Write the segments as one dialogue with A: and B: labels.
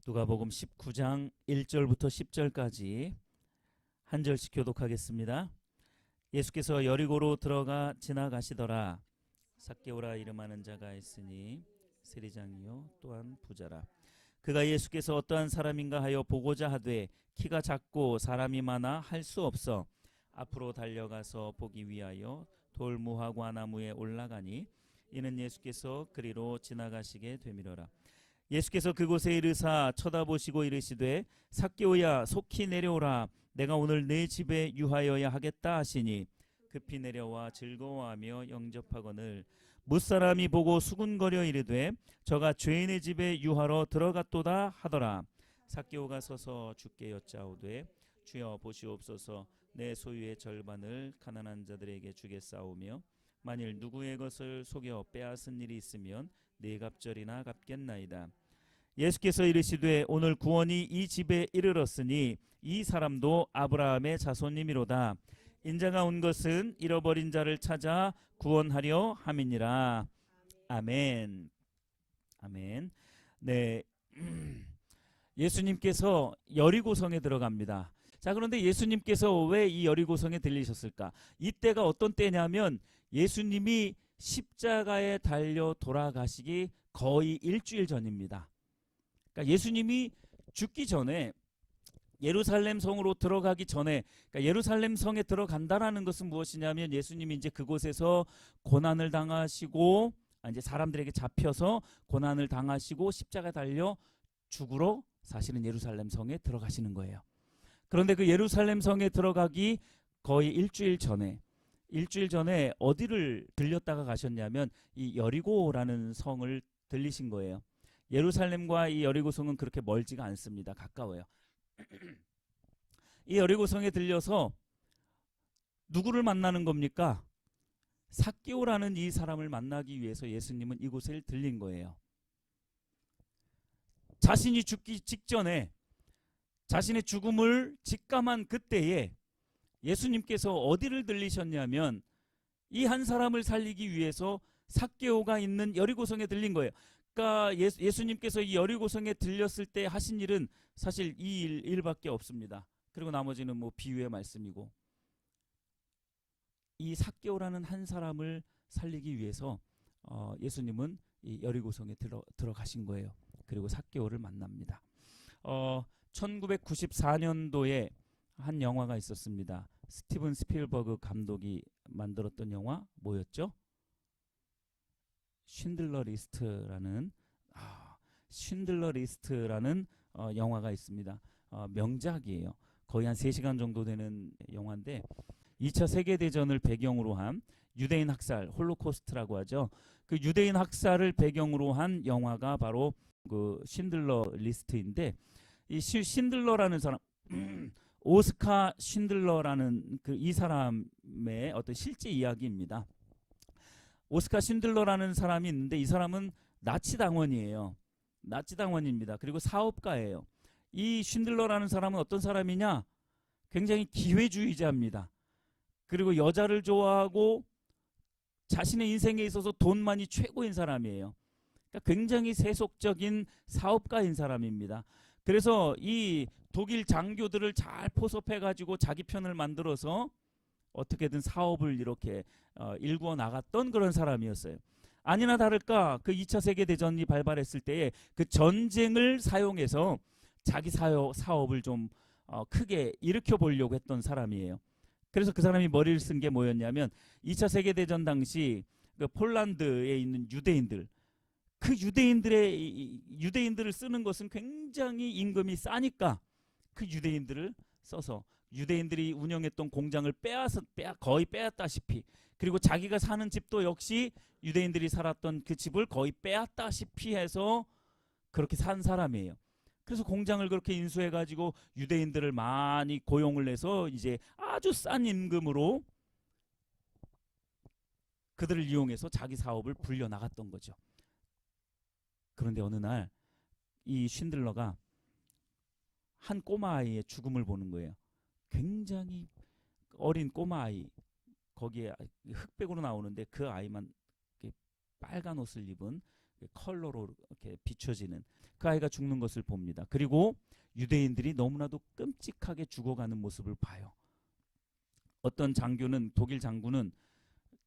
A: 누가복음 19장 1절부터 10절까지 한 절씩 교독하겠습니다. 예수께서 여리고로 들어가 지나가시더라. 삭개오라 이름하는 자가 있으니 세리장이요 또한 부자라. 그가 예수께서 어떠한 사람인가 하여 보고자 하되 키가 작고 사람이 많아 할 수 없어 앞으로 달려가서 보기 위하여 돌무화 과나무에 올라가니 이는 예수께서 그리로 지나가시게 되밀어라. 예수께서 그곳에 이르사 쳐다보시고 이르시되 삭개오야 속히 내려오라. 내가 오늘 내 집에 유하여야 하겠다 하시니 급히 내려와 즐거워하며 영접하거늘 무사람이 보고 수군거려 이르되 저가 죄인의 집에 유하러 들어갔도다 하더라. 삭개오가 서서 주께 여짜오되 주여 보시옵소서 내 소유의 절반을 가난한 자들에게 주겠사오며 만일 누구의 것을 속여 빼앗은 일이 있으면 네 갑절이나 갚겠나이다. 예수께서 이르시되 오늘 구원이 이 집에 이르렀으니 이 사람도 아브라함의 자손님이로다. 인자가 온 것은 잃어버린 자를 찾아 구원하려 함이니라. 아멘. 아멘. 네. 예수님께서 여리고성에 들어갑니다. 자, 그런데 예수님께서 왜 이 여리고성에 들리셨을까? 이때가 어떤 때냐면 예수님이 십자가에 달려 돌아가시기 거의 일주일 전입니다. 그러니까 예수님이 죽기 전에 예루살렘 성으로 들어가기 전에, 그러니까 예루살렘 성에 들어간다라는 것은 무엇이냐면 예수님이 이제 그곳에서 고난을 당하시고 이제 사람들에게 잡혀서 고난을 당하시고 십자가에 달려 죽으러 사실은 예루살렘 성에 들어가시는 거예요. 그런데 그 예루살렘 성에 들어가기 거의 일주일 전에 어디를 들렸다가 가셨냐면 이 여리고라는 성을 들리신 거예요. 예루살렘과 이 여리고성은 그렇게 멀지가 않습니다. 가까워요. 이 여리고성에 들려서 누구를 만나는 겁니까? 삭개오라는 이 사람을 만나기 위해서 예수님은 이곳에 들린 거예요. 자신이 죽기 직전에 자신의 죽음을 직감한 그때에 예수님께서 어디를 들리셨냐면 이 한 사람을 살리기 위해서 삭개오가 있는 여리고성에 들린 거예요. 그러니까 예수님께서 이 여리고성에 들렸을 때 하신 일은 사실 이 일밖에 없습니다. 그리고 나머지는 뭐 비유의 말씀이고, 이 삭개오라는 한 사람을 살리기 위해서 예수님은 이 여리고성에 들어가신 거예요. 그리고 삭개오를 만납니다. 1994년도에 한 영화가 있었습니다. 스티븐 스필버그 감독이 만들었던 영화 뭐였죠? 쉰들러 리스트라는 영화가 있습니다. 명작이에요. 거의 한 3시간 정도 되는 영화인데 2차 세계대전을 배경으로 한 유대인 학살, 홀로코스트라고 하죠. 그 유대인 학살을 배경으로 한 영화가 바로 그 쉰들러 리스트인데, 이 쉰들러라는 사람 오스카 쉰들러라는 이 사람의 어떤 실제 이야기입니다. 오스카 쉰들러라는 사람이 있는데 이 사람은 나치 당원이에요. 나치 당원입니다. 그리고 사업가예요. 이 쉰들러라는 사람은 어떤 사람이냐? 굉장히 기회주의자입니다. 그리고 여자를 좋아하고 자신의 인생에 있어서 돈만이 최고인 사람이에요. 그러니까 굉장히 세속적인 사업가인 사람입니다. 그래서 이 독일 장교들을 잘 포섭해가지고 자기 편을 만들어서 어떻게든 사업을 이렇게 일구어 나갔던 그런 사람이었어요. 아니나 다를까 그 2차 세계대전이 발발했을 때에 그 전쟁을 사용해서 자기 사업을 좀 크게 일으켜 보려고 했던 사람이에요. 그래서 그 사람이 머리를 쓴 게 뭐였냐면 2차 세계대전 당시 그 폴란드에 있는 유대인들, 그 유대인들을 쓰는 것은 굉장히 임금이 싸니까 그 유대인들을 써서 유대인들이 운영했던 공장을 거의 빼앗다시피, 그리고 자기가 사는 집도 역시 유대인들이 살았던 그 집을 거의 빼앗다시피 해서 그렇게 산 사람이에요. 그래서 공장을 그렇게 인수해가지고 유대인들을 많이 고용을 해서 이제 아주 싼 임금으로 그들을 이용해서 자기 사업을 불려나갔던 거죠. 그런데 어느 날 이 쉰들러가 한 꼬마아이의 죽음을 보는 거예요. 굉장히 어린 꼬마아이, 거기에 흑백으로 나오는데 그 아이만 빨간 옷을 입은 컬러로 이렇게 비춰지는 그 아이가 죽는 것을 봅니다. 그리고 유대인들이 너무나도 끔찍하게 죽어가는 모습을 봐요. 어떤 장교는, 독일 장군은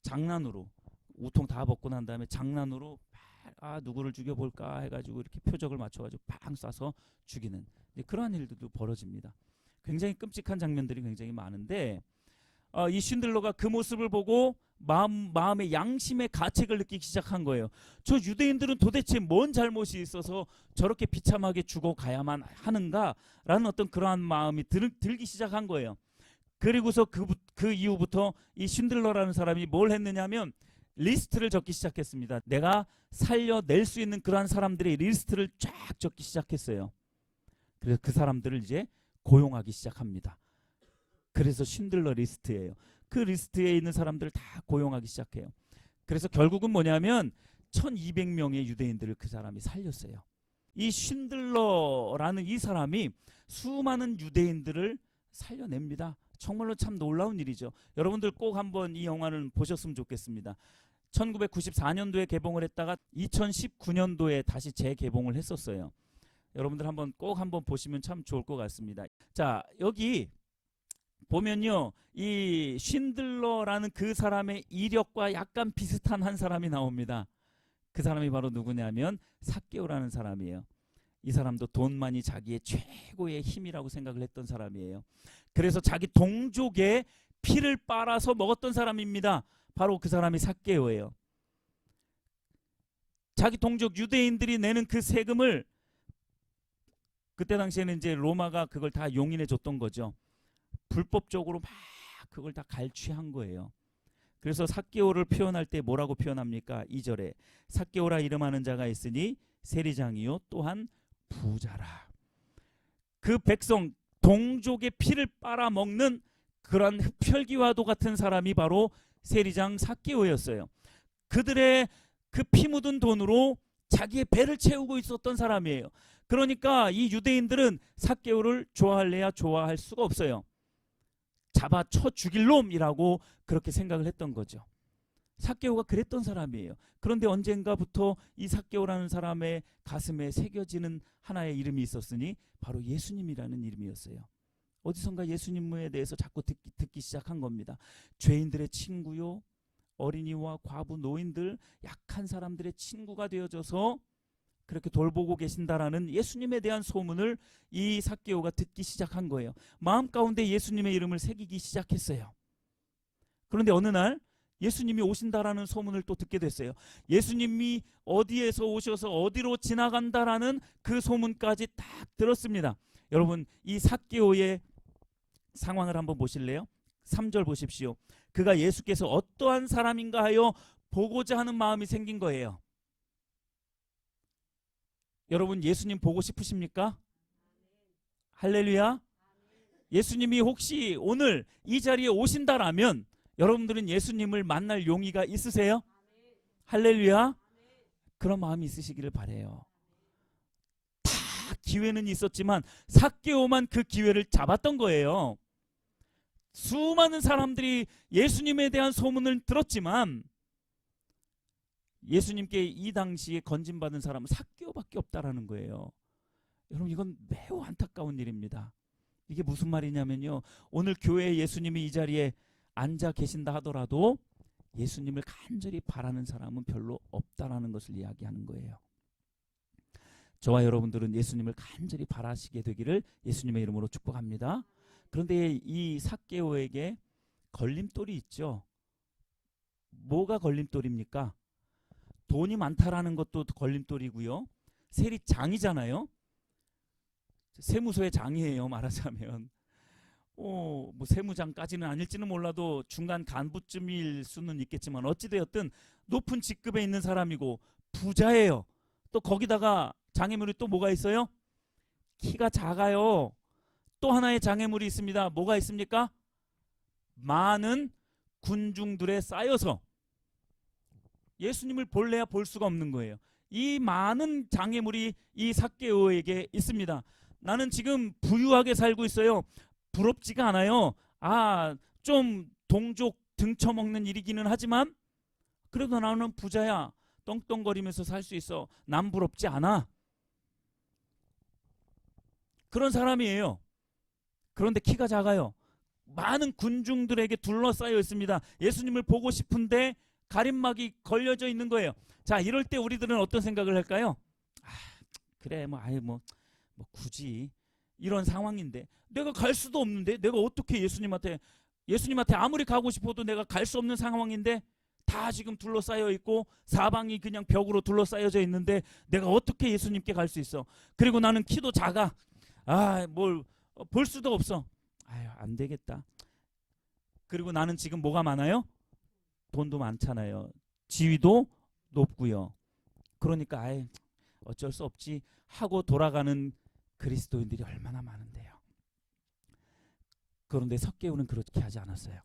A: 장난으로 우통 다 벗고 난 다음에 장난으로 누구를 죽여볼까 해가지고 이렇게 표적을 맞춰가지고 팡 쏴서 죽이는 그러한 일들도 벌어집니다. 굉장히 끔찍한 장면들이 굉장히 많은데 이 쉰들러가 그 모습을 보고 마음의 양심의 가책을 느끼기 시작한 거예요. 저 유대인들은 도대체 뭔 잘못이 있어서 저렇게 비참하게 죽어가야만 하는가라는 어떤 그러한 마음이 들기 시작한 거예요. 그리고서 그 이후부터 이 쉰들러라는 사람이 뭘 했느냐면 리스트를 적기 시작했습니다. 내가 살려낼 수 있는 그러한 사람들의 리스트를 쫙 적기 시작했어요. 그래서 그 사람들을 이제 고용하기 시작합니다. 그래서 쉰들러 리스트예요. 그 리스트에 있는 사람들을 다 고용하기 시작해요. 그래서 결국은 뭐냐면 1200명의 유대인들을 그 사람이 살렸어요. 이 쉰들러라는 이 사람이 수많은 유대인들을 살려냅니다. 정말로 참 놀라운 일이죠. 여러분들 꼭 한번 이 영화를 보셨으면 좋겠습니다. 1994년도에 개봉을 했다가 2019년도에 다시 재개봉을 했었어요. 여러분들 꼭 한번 보시면 참 좋을 것 같습니다. 자, 여기 보면요, 이 쉰들러라는 그 사람의 이력과 약간 비슷한 한 사람이 나옵니다. 그 사람이 바로 누구냐면 삭개오라는 사람이에요. 이 사람도 돈만이 자기의 최고의 힘이라고 생각을 했던 사람이에요. 그래서 자기 동족의 피를 빨아서 먹었던 사람입니다. 바로 그 사람이 삭개오예요. 자기 동족 유대인들이 내는 그 세금을, 그때 당시에는 이제 로마가 그걸 다 용인해 줬던 거죠. 불법적으로 막 그걸 다 갈취한 거예요. 그래서 삭개오를 표현할 때 뭐라고 표현합니까? 2절에 삭개오라 이름하는 자가 있으니 세리장이요 또한 부자라. 그 백성 동족의 피를 빨아먹는 그런 흡혈귀와도 같은 사람이 바로 세리장 삭개오였어요. 그들의 그 피 묻은 돈으로 자기의 배를 채우고 있었던 사람이에요. 그러니까 이 유대인들은 삭개오를 좋아할래야 좋아할 수가 없어요. 잡아 쳐 죽일 놈이라고 그렇게 생각을 했던 거죠. 삭개오가 그랬던 사람이에요. 그런데 언젠가부터 이 삭개오라는 사람의 가슴에 새겨지는 하나의 이름이 있었으니 바로 예수님이라는 이름이었어요. 어디선가 예수님에 대해서 자꾸 듣기 시작한 겁니다. 죄인들의 친구요, 어린이와 과부, 노인들, 약한 사람들의 친구가 되어줘서 그렇게 돌보고 계신다라는 예수님에 대한 소문을 이 삭개오가 듣기 시작한 거예요. 마음 가운데 예수님의 이름을 새기기 시작했어요. 그런데 어느 날 예수님이 오신다라는 소문을 또 듣게 됐어요. 예수님이 어디에서 오셔서 어디로 지나간다라는 그 소문까지 딱 들었습니다. 여러분, 이 삭개오의 상황을 한번 보실래요? 3절 보십시오. 그가 예수께서 어떠한 사람인가 하여 보고자 하는 마음이 생긴 거예요. 여러분, 예수님 보고 싶으십니까? 할렐루야. 예수님이 혹시 오늘 이 자리에 오신다라면 여러분들은 예수님을 만날 용의가 있으세요? 할렐루야. 그런 마음이 있으시기를 바라요. 다 기회는 있었지만 삭개오만 그 기회를 잡았던 거예요. 수많은 사람들이 예수님에 대한 소문을 들었지만 예수님께 이 당시에 건진받은 사람은 삭개오밖에 없다라는 거예요. 여러분, 이건 매우 안타까운 일입니다. 이게 무슨 말이냐면요, 오늘 교회에 예수님이 이 자리에 앉아 계신다 하더라도 예수님을 간절히 바라는 사람은 별로 없다라는 것을 이야기하는 거예요. 저와 여러분들은 예수님을 간절히 바라시게 되기를 예수님의 이름으로 축복합니다. 그런데 이 삭개오에게 걸림돌이 있죠. 뭐가 걸림돌입니까? 돈이 많다라는 것도 걸림돌이고요. 세리장이잖아요. 세무서의 장이에요, 말하자면. 뭐 세무장까지는 아닐지는 몰라도 중간 간부쯤일 수는 있겠지만 어찌되었든 높은 직급에 있는 사람이고 부자예요. 또 거기다가 장애물이 또 뭐가 있어요? 키가 작아요. 또 하나의 장애물이 있습니다. 뭐가 있습니까? 많은 군중들에 쌓여서 예수님을 볼래야 볼 수가 없는 거예요. 이 많은 장애물이 이 삭개오에게 있습니다. 나는 지금 부유하게 살고 있어요. 부럽지가 않아요. 좀 동족 등쳐먹는 일이기는 하지만 그래도 나는 부자야. 떵떵거리면서 살 수 있어. 남 부럽지 않아. 그런 사람이에요. 그런데 키가 작아요. 많은 군중들에게 둘러싸여 있습니다. 예수님을 보고 싶은데 가림막이 걸려져 있는 거예요. 자, 이럴 때 우리들은 어떤 생각을 할까요? 그래 뭐 굳이 이런 상황인데 내가 갈 수도 없는데 내가 어떻게 예수님한테 아무리 가고 싶어도 내가 갈 수 없는 상황인데 다 지금 둘러싸여 있고 사방이 그냥 벽으로 둘러싸여져 있는데 내가 어떻게 예수님께 갈 수 있어? 그리고 나는 키도 작아. 뭘 볼 수도 없어. 안 되겠다. 그리고 나는 지금 뭐가 많아요? 돈도 많잖아요. 지위도 높고요. 그러니까 어쩔 수 없지 하고 돌아가는 그리스도인들이 얼마나 많은데요. 그런데 삭개오는 그렇게 하지 않았어요.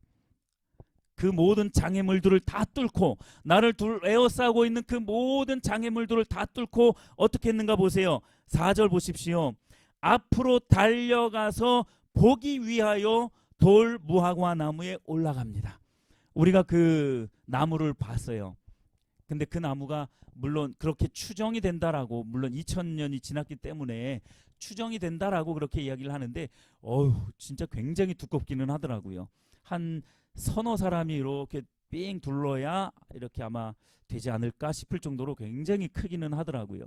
A: 그 모든 장애물들을 다 뚫고 나를 에워싸고 있는 그 모든 장애물들을 다 뚫고 어떻게 했는가 보세요. 4절 보십시오. 앞으로 달려가서 보기 위하여 돌 무화과 나무에 올라갑니다. 우리가 그 나무를 봤어요. 근데 그 나무가 물론 그렇게 추정이 된다라고, 물론 2000년이 지났기 때문에 추정이 된다라고 그렇게 이야기를 하는데 진짜 굉장히 두껍기는 하더라고요. 한 서너 사람이 이렇게 삥 둘러야 이렇게 아마 되지 않을까 싶을 정도로 굉장히 크기는 하더라고요.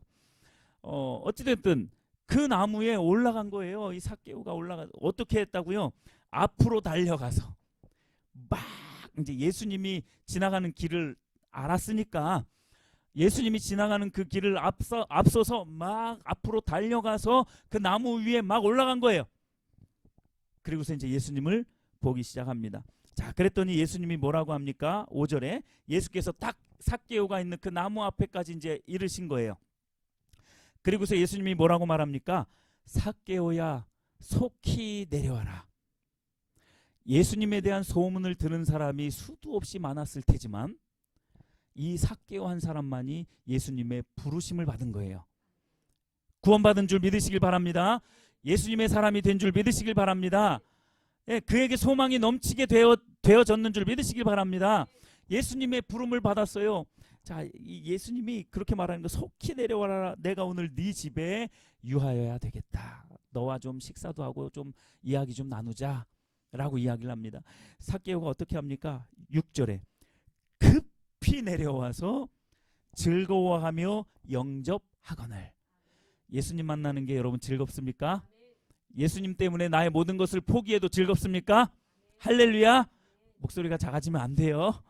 A: 어찌됐든 그 나무에 올라간 거예요. 이 삭개오가 어떻게 했다고요? 앞으로 달려가서 막 이제 예수님이 지나가는 길을 알았으니까 예수님이 지나가는 그 길을 앞서서 막 앞으로 달려가서 그 나무 위에 막 올라간 거예요. 그리고서 이제 예수님을 보기 시작합니다. 자, 그랬더니 예수님이 뭐라고 합니까? 5절에 예수께서 딱 삭개오가 있는 그 나무 앞에까지 이제 이르신 거예요. 그리고서 예수님이 뭐라고 말합니까? 삭개오야, 속히 내려와라. 예수님에 대한 소문을 들은 사람이 수도 없이 많았을 테지만 이 삭개오 한 사람만이 예수님의 부르심을 받은 거예요. 구원받은 줄 믿으시길 바랍니다. 예수님의 사람이 된 줄 믿으시길 바랍니다. 그에게 소망이 넘치게 되어졌는 줄 믿으시길 바랍니다. 예수님의 부름을 받았어요. 자, 이 예수님이 그렇게 말하는 거, 속히 내려와라. 내가 오늘 네 집에 유하여야 되겠다. 너와 좀 식사도 하고 좀 이야기 좀 나누자 라고 이야기를 합니다. 삭개오가 어떻게 합니까? 6절에 급히 내려와서 즐거워하며 영접하거늘. 예수님 만나는 게 여러분 즐겁습니까? 예수님 때문에 나의 모든 것을 포기해도 즐겁습니까? 할렐루야. 목소리가 작아지면 안 돼요.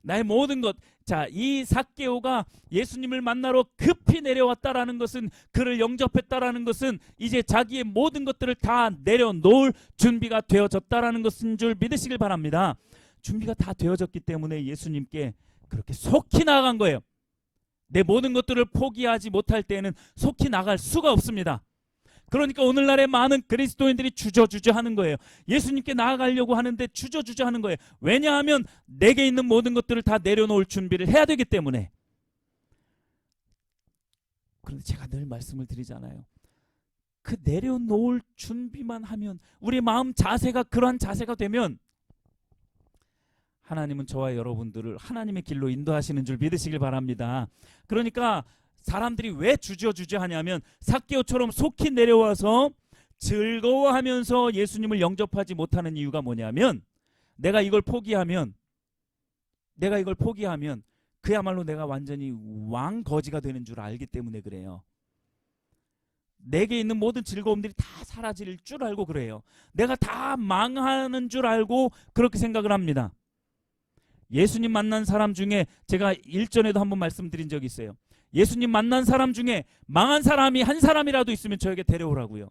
A: 나의 모든 것. 자, 이 삭개오가 예수님을 만나러 급히 내려왔다라는 것은, 그를 영접했다라는 것은 이제 자기의 모든 것들을 다 내려놓을 준비가 되어졌다라는 것인 줄 믿으시길 바랍니다. 준비가 다 되어졌기 때문에 예수님께 그렇게 속히 나아간 거예요. 내 모든 것들을 포기하지 못할 때에는 속히 나갈 수가 없습니다. 그러니까 오늘날의 많은 그리스도인들이 주저주저 하는 거예요. 예수님께 나아가려고 하는데 주저주저 하는 거예요. 왜냐하면 내게 있는 모든 것들을 다 내려놓을 준비를 해야 되기 때문에. 그런데 제가 늘 말씀을 드리잖아요. 그 내려놓을 준비만 하면, 우리 마음 자세가 그러한 자세가 되면 하나님은 저와 여러분들을 하나님의 길로 인도하시는 줄 믿으시길 바랍니다. 그러니까 사람들이 왜 주저주저 하냐면, 삭개오처럼 속히 내려와서 즐거워하면서 예수님을 영접하지 못하는 이유가 뭐냐면, 내가 이걸 포기하면 그야말로 내가 완전히 왕거지가 되는 줄 알기 때문에 그래요. 내게 있는 모든 즐거움들이 다 사라질 줄 알고 그래요. 내가 다 망하는 줄 알고 그렇게 생각을 합니다. 예수님 만난 사람 중에 제가 일전에도 한번 말씀드린 적이 있어요. 예수님 만난 사람 중에 망한 사람이 한 사람이라도 있으면 저에게 데려오라고요.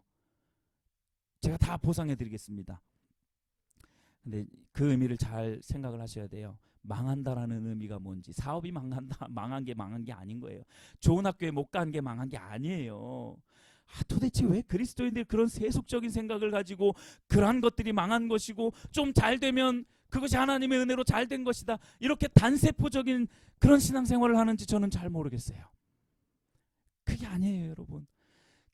A: 제가 다 보상해 드리겠습니다. 근데 그 의미를 잘 생각을 하셔야 돼요. 망한다라는 의미가 뭔지. 사업이 망한 게 아닌 거예요. 좋은 학교에 못 간 게 망한 게 아니에요. 도대체 왜 그리스도인들이 그런 세속적인 생각을 가지고 그러한 것들이 망한 것이고, 좀 잘 되면 그것이 하나님의 은혜로 잘 된 것이다, 이렇게 단세포적인 그런 신앙생활을 하는지 저는 잘 모르겠어요. 그게 아니에요, 여러분.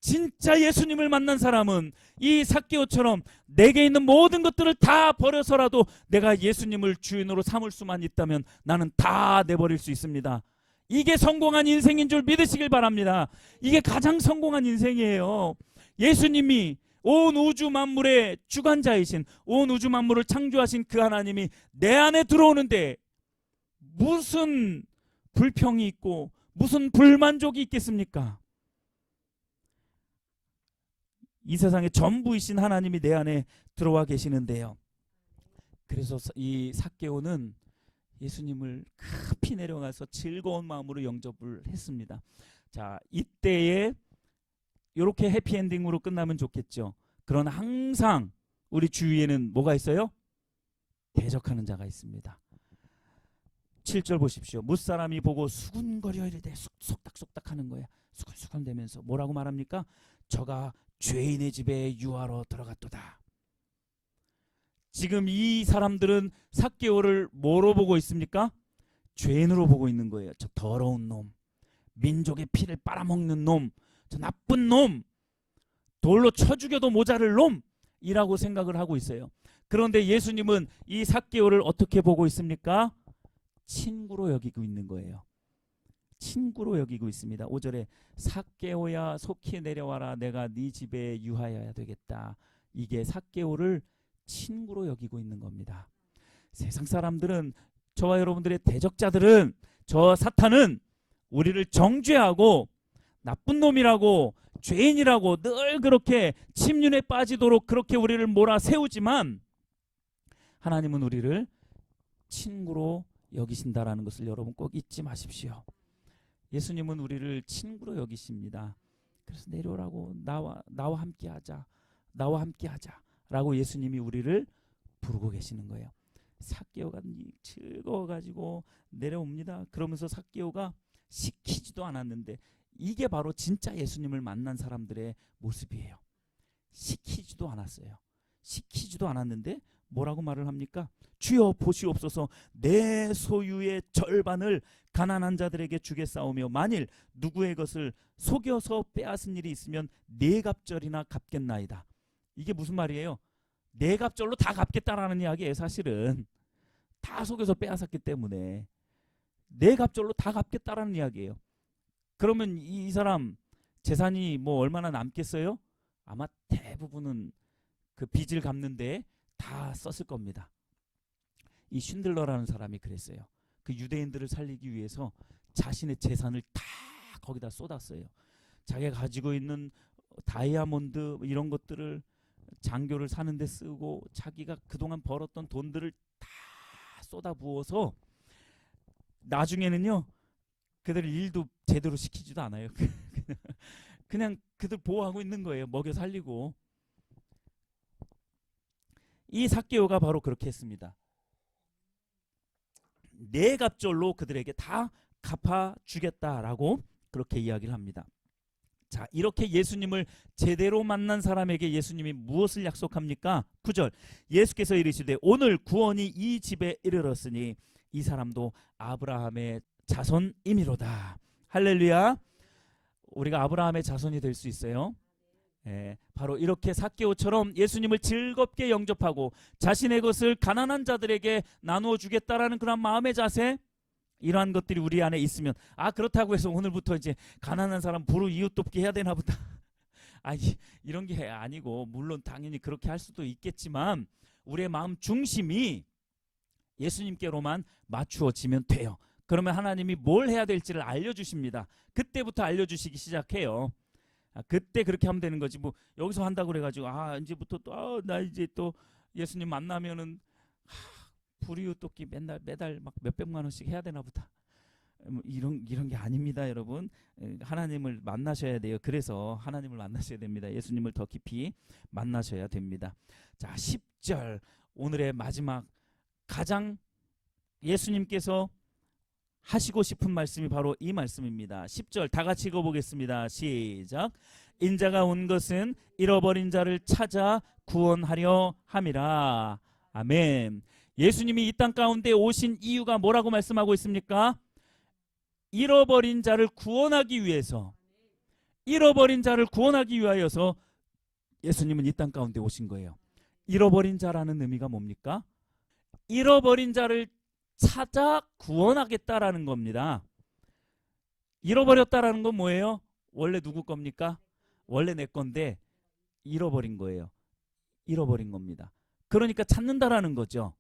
A: 진짜 예수님을 만난 사람은 이 삭개오처럼 내게 있는 모든 것들을 다 버려서라도 내가 예수님을 주인으로 삼을 수만 있다면 나는 다 내버릴 수 있습니다. 이게 성공한 인생인 줄 믿으시길 바랍니다. 이게 가장 성공한 인생이에요. 예수님이 온 우주 만물의 주관자이신, 온 우주 만물을 창조하신 그 하나님이 내 안에 들어오는데 무슨 불평이 있고 무슨 불만족이 있겠습니까? 이 세상의 전부이신 하나님이 내 안에 들어와 계시는데요. 그래서 이 삭개오는 예수님을 급히 내려가서 즐거운 마음으로 영접을 했습니다. 자, 이때에 이렇게 해피엔딩으로 끝나면 좋겠죠. 그러나 항상 우리 주위에는 뭐가 있어요? 대적하는 자가 있습니다. 7절 보십시오. 무사람이 보고 수군거려 이르되 속닥속닥 하는 거야. 수근수근 대면서 뭐라고 말합니까? 저가 죄인의 집에 유하러 들어갔도다. 지금 이 사람들은 삭개오를 뭐로 보고 있습니까? 죄인으로 보고 있는 거예요. 저 더러운 놈, 민족의 피를 빨아먹는 놈, 저 나쁜 놈, 돌로 쳐 죽여도 모자랄 놈이라고 생각을 하고 있어요. 그런데 예수님은 이 삭개오를 어떻게 보고 있습니까? 친구로 여기고 있는 거예요. 친구로 여기고 있습니다. 5절에 삭개오야 속히 내려와라, 내가 네 집에 유하여야 되겠다. 이게 삭개오를 친구로 여기고 있는 겁니다. 세상 사람들은, 저와 여러분들의 대적자들은, 저 사탄은 우리를 정죄하고 나쁜 놈이라고 죄인이라고 늘 그렇게 침륜에 빠지도록 그렇게 우리를 몰아세우지만 하나님은 우리를 친구로 여기신다라는 것을 여러분 꼭 잊지 마십시오. 예수님은 우리를 친구로 여기십니다. 그래서 내려오라고, 나와 함께 하자, 나와 함께 하자 라고 예수님이 우리를 부르고 계시는 거예요. 삭개오가 즐거워가지고 내려옵니다. 그러면서 삭개오가 시키지도 않았는데, 이게 바로 진짜 예수님을 만난 사람들의 모습이에요. 시키지도 않았어요. 시키지도 않았는데 뭐라고 말을 합니까? 주여 보시옵소서, 내 소유의 절반을 가난한 자들에게 주겠사오며 만일 누구의 것을 속여서 빼앗은 일이 있으면 네 갑절이나 갚겠나이다. 이게 무슨 말이에요? 네 갑절로 다 갚겠다라는 이야기예요. 사실은 다 속여서 빼앗았기 때문에 네 갑절로 다 갚겠다라는 이야기예요. 그러면 이 사람 재산이 뭐 얼마나 남겠어요? 아마 대부분은 그 빚을 갚는데 다 썼을 겁니다. 이 쉰들러라는 사람이 그랬어요. 그 유대인들을 살리기 위해서 자신의 재산을 다 거기다 쏟았어요. 자기가 가지고 있는 다이아몬드 이런 것들을 장교를 사는데 쓰고 자기가 그동안 벌었던 돈들을 다 쏟아부어서 나중에는요, 그들 일도 제대로 시키지도 않아요. 그냥 그들 보호하고 있는 거예요. 먹여 살리고. 이 삭개오가 바로 그렇게 했습니다. 네 갑절로 그들에게 다 갚아주겠다라고 그렇게 이야기를 합니다. 자, 이렇게 예수님을 제대로 만난 사람에게 예수님이 무엇을 약속합니까? 9절, 예수께서 이르시되 오늘 구원이 이 집에 이르렀으니 이 사람도 아브라함의 자손이미로다. 할렐루야. 우리가 아브라함의 자손이 될 수 있어요. 바로 이렇게 삭개오처럼 예수님을 즐겁게 영접하고 자신의 것을 가난한 자들에게 나누어 주겠다라는 그런 마음의 자세, 이러한 것들이 우리 안에 있으면, 그렇다고 해서 오늘부터 이제 가난한 사람 부르 이웃 돕기 해야 되나 보다. 이런 게 아니고, 물론 당연히 그렇게 할 수도 있겠지만 우리의 마음 중심이 예수님께로만 맞추어지면 돼요. 그러면 하나님이 뭘 해야 될지를 알려주십니다. 그때부터 알려주시기 시작해요. 그때 그렇게 하면 되는 거지. 뭐 여기서 한다고 그래가지고 이제부터 또 나 이제 또 예수님 만나면은 불이웃 돕기 매달 막 몇백만 원씩 해야 되나 보다. 이런 게 아닙니다, 여러분. 하나님을 만나셔야 돼요. 그래서 하나님을 만나셔야 됩니다. 예수님을 더 깊이 만나셔야 됩니다. 자, 10절, 오늘의 마지막 가장 예수님께서 하시고 싶은 말씀이 바로 이 말씀입니다. 10절 다 같이 읽어보겠습니다. 시작. 인자가 온 것은 잃어버린 자를 찾아 구원하려 함이라. 아멘. 예수님이 이 땅 가운데 오신 이유가 뭐라고 말씀하고 있습니까? 잃어버린 자를 구원하기 위해서, 잃어버린 자를 구원하기 위하여서 예수님은 이 땅 가운데 오신 거예요. 잃어버린 자라는 의미가 뭡니까? 잃어버린 자를 찾아 구원하겠다라는 겁니다. 잃어버렸다라는 건 뭐예요? 원래 누구 겁니까? 원래 내 건데 잃어버린 거예요. 잃어버린 겁니다. 그러니까 찾는다라는 거죠.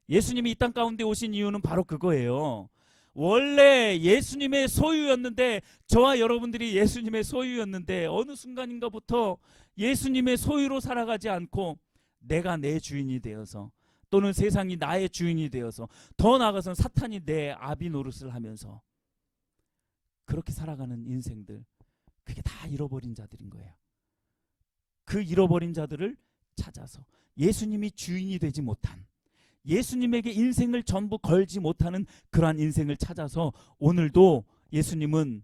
A: 예수님이 이 땅 가운데 오신 이유는 바로 그거예요. 원래 예수님의 소유였는데, 저와 여러분들이 예수님의 소유였는데 어느 순간인가부터 예수님의 소유로 살아가지 않고 내가 내 주인이 되어서, 또는 세상이 나의 주인이 되어서, 더 나아가서는 사탄이 내 아비 노릇을 하면서 그렇게 살아가는 인생들, 그게 다 잃어버린 자들인 거예요. 그 잃어버린 자들을 찾아서 예수님이 주인이 되지 못한, 예수님에게 인생을 전부 걸지 못하는 그러한 인생을 찾아서 오늘도 예수님은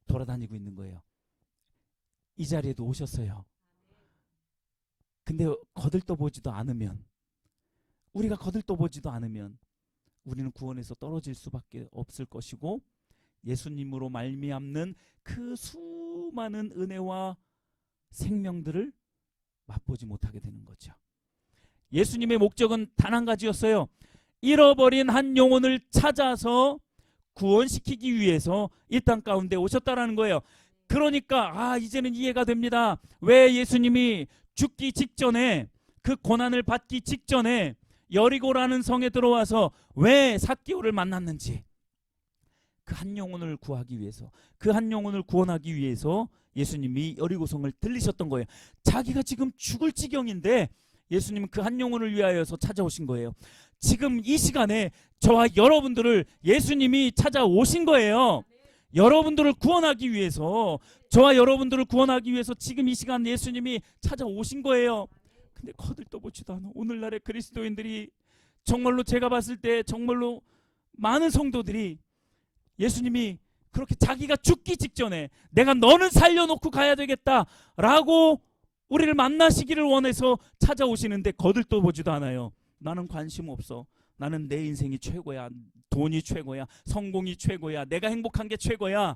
A: 돌아다니고 있는 거예요. 이 자리에도 오셨어요. 근데 거들떠보지도 않으면, 우리가 거들떠보지도 않으면 우리는 구원에서 떨어질 수밖에 없을 것이고, 예수님으로 말미암는 그 수많은 은혜와 생명들을 맛보지 못하게 되는 거죠. 예수님의 목적은 단 한 가지였어요. 잃어버린 한 영혼을 찾아서 구원시키기 위해서 이 땅 가운데 오셨다라는 거예요. 그러니까 이제는 이해가 됩니다. 왜 예수님이 죽기 직전에, 그 고난을 받기 직전에 여리고라는 성에 들어와서 왜 삭개오를 만났는지, 그 한 영혼을 구하기 위해서, 그 한 영혼을 구원하기 위해서 예수님이 여리고성을 들리셨던 거예요. 자기가 지금 죽을 지경인데 예수님은 그 한 영혼을 위하여서 찾아오신 거예요. 지금 이 시간에 저와 여러분들을 예수님이 찾아오신 거예요. 여러분들을 구원하기 위해서, 저와 여러분들을 구원하기 위해서 지금 이 시간 예수님이 찾아오신 거예요. 근데 거들떠보지도 않아. 오늘날의 그리스도인들이, 정말로 제가 봤을 때 정말로 많은 성도들이 예수님이 그렇게 자기가 죽기 직전에 내가 너는 살려놓고 가야 되겠다라고 우리를 만나시기를 원해서 찾아오시는데 거들떠보지도 않아요. 나는 관심 없어. 나는 내 인생이 최고야. 돈이 최고야. 성공이 최고야. 내가 행복한 게 최고야.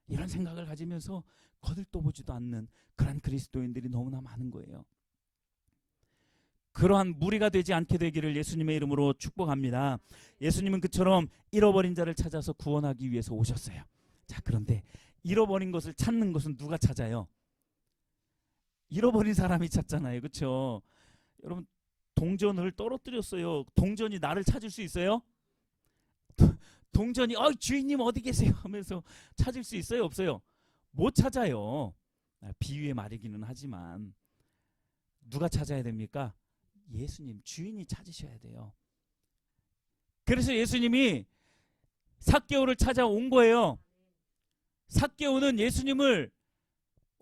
A: 이런 생각을 가지면서 거들떠보지도 않는 그런 그리스도인들이 너무나 많은 거예요. 그러한 무리가 되지 않게 되기를 예수님의 이름으로 축복합니다. 예수님은 그처럼 잃어버린 자를 찾아서 구원하기 위해서 오셨어요. 자, 그런데 잃어버린 것을 찾는 것은 누가 찾아요? 잃어버린 사람이 찾잖아요. 그렇죠? 여러분, 동전을 떨어뜨렸어요. 동전이 나를 찾을 수 있어요? 동전이 주인님 어디 계세요? 하면서 찾을 수 있어요? 없어요? 못 찾아요. 비유의 말이기는 하지만 누가 찾아야 됩니까? 예수님, 주인이 찾으셔야 돼요. 그래서 예수님이 삭개오를 찾아온 거예요. 삭개오는 예수님을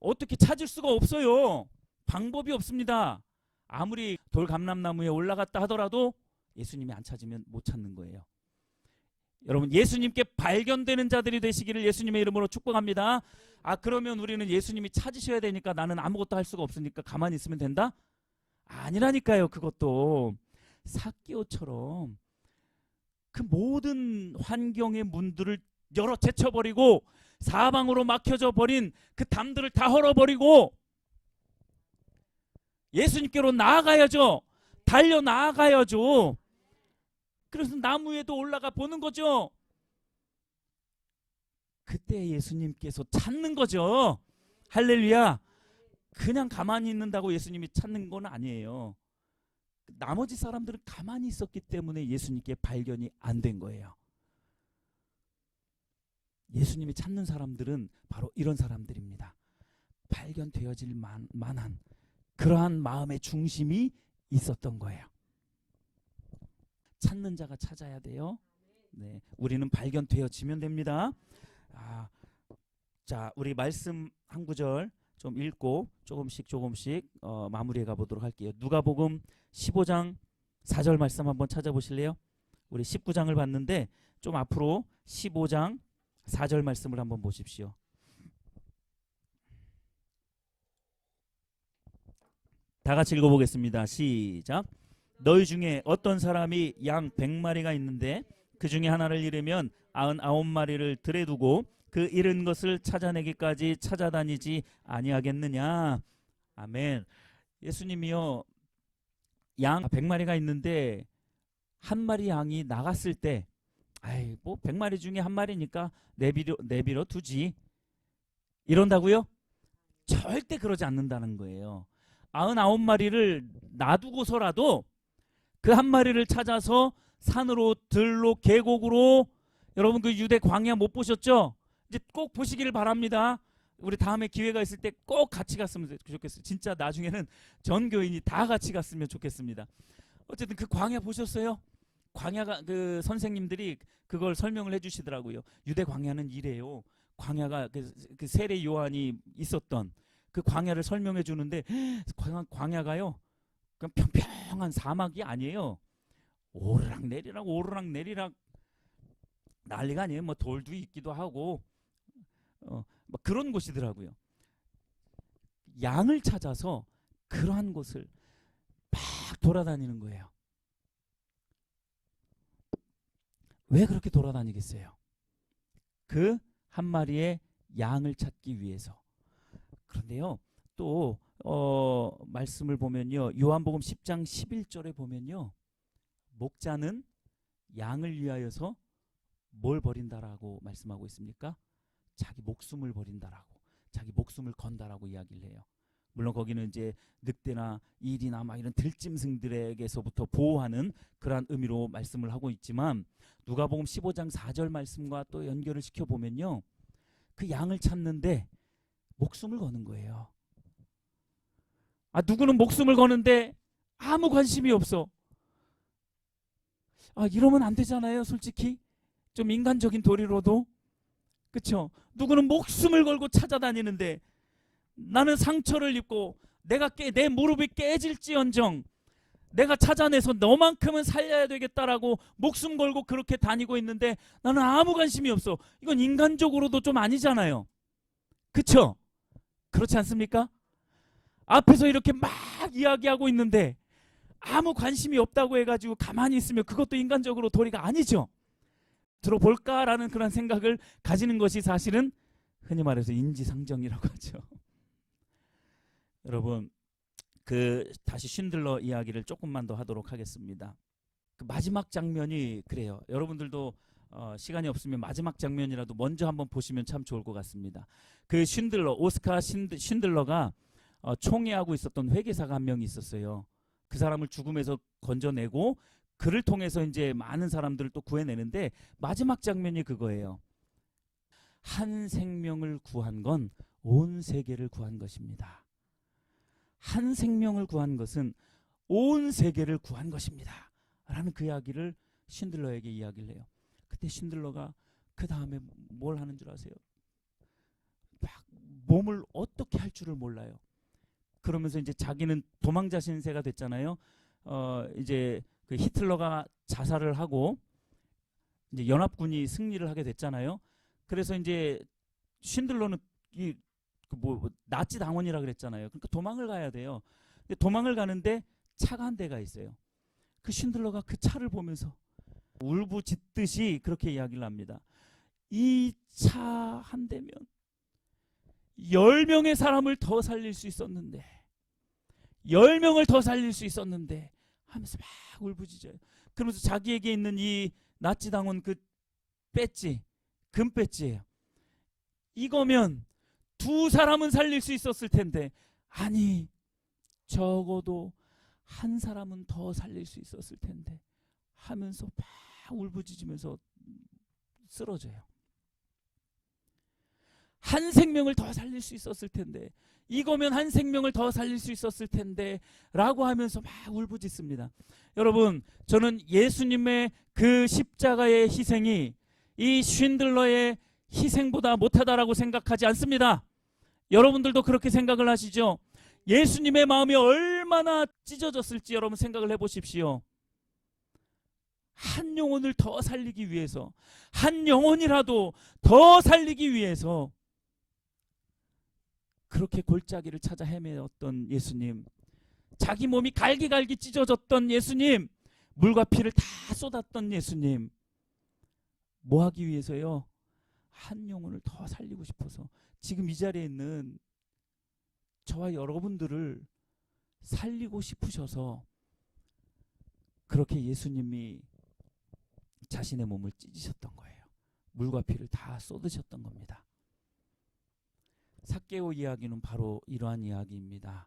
A: 어떻게 찾을 수가 없어요. 방법이 없습니다. 아무리 돌감람나무에 올라갔다 하더라도 예수님이 안 찾으면 못 찾는 거예요. 여러분, 예수님께 발견되는 자들이 되시기를 예수님의 이름으로 축복합니다. 그러면 우리는 예수님이 찾으셔야 되니까 나는 아무것도 할 수가 없으니까 가만히 있으면 된다? 아니라니까요. 그것도 삭개오처럼 그 모든 환경의 문들을 열어 제쳐버리고 사방으로 막혀져 버린 그 담들을 다 헐어버리고 예수님께로 나아가야죠. 달려 나아가야죠. 그래서 나무 위에도 올라가 보는 거죠. 그때 예수님께서 찾는 거죠. 할렐루야. 그냥 가만히 있는다고 예수님이 찾는 건 아니에요. 나머지 사람들은 가만히 있었기 때문에 예수님께 발견이 안 된 거예요. 예수님이 찾는 사람들은 바로 이런 사람들입니다. 발견되어질 만한 그러한 마음의 중심이 있었던 거예요. 찾는 자가 찾아야 돼요. 네, 우리는 발견되어지면 됩니다. 자, 우리 말씀 한 구절 좀 읽고 조금씩 마무리해 가보도록 할게요. 누가복음 15장 4절 말씀 한번 찾아보실래요? 우리 19장을 봤는데 좀 앞으로 15장 4절 말씀을 한번 보십시오. 다 같이 읽어보겠습니다. 시작. 너희 중에 어떤 사람이 양 100마리가 있는데 그 중에 하나를 잃으면 99마리를 들에 두고 그 잃은 것을 찾아내기까지 찾아다니지 아니하겠느냐. 아멘. 예수님이요, 양 100마리가 있는데 한 마리 양이 나갔을 때 아이 뭐 100마리 중에 한 마리니까 내비려 두지 이런다고요? 절대 그러지 않는다는 거예요. 99마리를 놔두고서라도 그 한 마리를 찾아서 산으로 들로 계곡으로, 여러분 그 유대 광야 못 보셨죠? 이제 꼭 보시기를 바랍니다. 우리 다음에 기회가 있을 때 꼭 같이 갔으면 좋겠어요. 진짜 나중에는 전 교인이 다 같이 갔으면 좋겠습니다. 어쨌든 그 광야 보셨어요? 광야가 그 선생님들이 그걸 설명을 해주시더라고요. 유대 광야는 이래요. 광야가 그 세례 요한이 있었던 그 광야를 설명해 주는데, 광야가요 그냥 평평한 사막이 아니에요. 오르락 내리락 오르락 내리락 난리가 아니에요. 뭐 돌도 있기도 하고 뭐 그런 곳이더라고요. 양을 찾아서 그러한 곳을 막 돌아다니는 거예요. 왜 그렇게 돌아다니겠어요? 그 한 마리의 양을 찾기 위해서. 그런데요, 또 말씀을 보면요, 요한복음 10장 11절에 보면요, 목자는 양을 위하여서 뭘 버린다라고 말씀하고 있습니까? 자기 목숨을 버린다라고, 자기 목숨을 건다라고 이야기를 해요. 물론 거기는 이제 늑대나 일이나 막 이런 들짐승들에게서부터 보호하는 그러한 의미로 말씀을 하고 있지만, 누가복음 15장 4절 말씀과 또 연결을 시켜보면요, 그 양을 찾는데 목숨을 거는 거예요. 누구는 목숨을 거는데 아무 관심이 없어. 이러면 안 되잖아요. 솔직히 좀 인간적인 도리로도. 그렇죠? 누구는 목숨을 걸고 찾아다니는데, 나는 상처를 입고 내 무릎이 깨질지언정 내가 찾아내서 너만큼은 살려야 되겠다라고 목숨 걸고 그렇게 다니고 있는데 나는 아무 관심이 없어. 이건 인간적으로도 좀 아니잖아요. 그렇죠? 그렇지 않습니까? 앞에서 이렇게 막 이야기하고 있는데 아무 관심이 없다고 해가지고 가만히 있으면 그것도 인간적으로 도리가 아니죠. 들어볼까라는 그런 생각을 가지는 것이 사실은 흔히 말해서 인지상정이라고 하죠. 여러분, 다시 쉰들러 이야기를 조금만 더 하도록 하겠습니다. 그 마지막 장면이 그래요. 여러분들도 시간이 없으면 마지막 장면이라도 먼저 한번 보시면 참 좋을 것 같습니다. 그 오스카 쉰들러가 총애하고 있었던 회계사가 한 명이 있었어요. 그 사람을 죽음에서 건져내고 그를 통해서 이제 많은 사람들을 또 구해내는데, 마지막 장면이 그거예요. 한 생명을 구한 건 온 세계를 구한 것입니다. 한 생명을 구한 것은 온 세계를 구한 것입니다. 라는 그 이야기를 쉰들러에게 이야기를 해요. 그때 쉰들러가 그 다음에 뭘 하는 줄 아세요? 막 몸을 어떻게 할 줄을 몰라요. 그러면서 이제 자기는 도망자 신세가 됐잖아요. 이제 그 히틀러가 자살을 하고 이제 연합군이 승리를 하게 됐잖아요. 그래서 이제 쉰들러는 나치 당원이라 그랬잖아요. 그러니까 도망을 가야 돼요. 근데 도망을 가는데 차가 한 대가 있어요. 그 쉰들러가 그 차를 보면서 울부짖듯이 그렇게 이야기를 합니다. 이 차 한 대면 10명의 사람을 더 살릴 수 있었는데, 10명을 더 살릴 수 있었는데 하면서 막 울부짖어요. 그러면서 자기에게 있는 이 나치 당원 그 배지, 금 배지예요. 이거면 2사람은 살릴 수 있었을 텐데, 아니 적어도 1사람은 더 살릴 수 있었을 텐데 하면서 막 울부짖으면서 쓰러져요. 한 생명을 더 살릴 수 있었을 텐데, 이거면 한 생명을 더 살릴 수 있었을 텐데 라고 하면서 막 울부짖습니다. 여러분, 저는 예수님의 그 십자가의 희생이 이 쉰들러의 희생보다 못하다라고 생각하지 않습니다. 여러분들도 그렇게 생각을 하시죠? 예수님의 마음이 얼마나 찢어졌을지 여러분 생각을 해보십시오. 한 영혼을 더 살리기 위해서, 한 영혼이라도 더 살리기 위해서 그렇게 골짜기를 찾아 헤매었던 예수님, 자기 몸이 갈기갈기 찢어졌던 예수님, 물과 피를 다 쏟았던 예수님, 뭐 하기 위해서요? 한 영혼을 더 살리고 싶어서 지금 이 자리에 있는 저와 여러분들을 살리고 싶으셔서 그렇게 예수님이 자신의 몸을 찢으셨던 거예요. 물과 피를 다 쏟으셨던 겁니다. 삭개오 이야기는 바로 이러한 이야기입니다.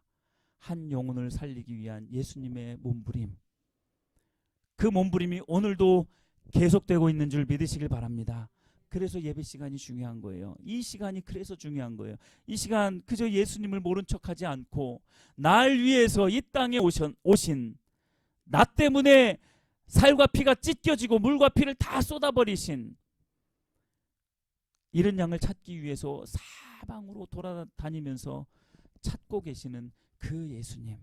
A: 한 영혼을 살리기 위한 예수님의 몸부림, 그 몸부림이 오늘도 계속되고 있는 줄 믿으시길 바랍니다. 그래서 예배 시간이 중요한 거예요. 이 시간이 그래서 중요한 거예요. 이 시간 그저 예수님을 모른 척하지 않고 날 위해서 이 땅에 오신, 나 때문에 살과 피가 찢겨지고 물과 피를 다 쏟아버리신 이른 양을 찾기 위해서 사방으로 돌아다니면서 찾고 계시는 그 예수님,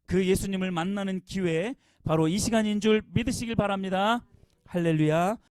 A: 그 예수님을 만나는 기회, 바로 이 시간인 줄 믿으시길 바랍니다. 할렐루야.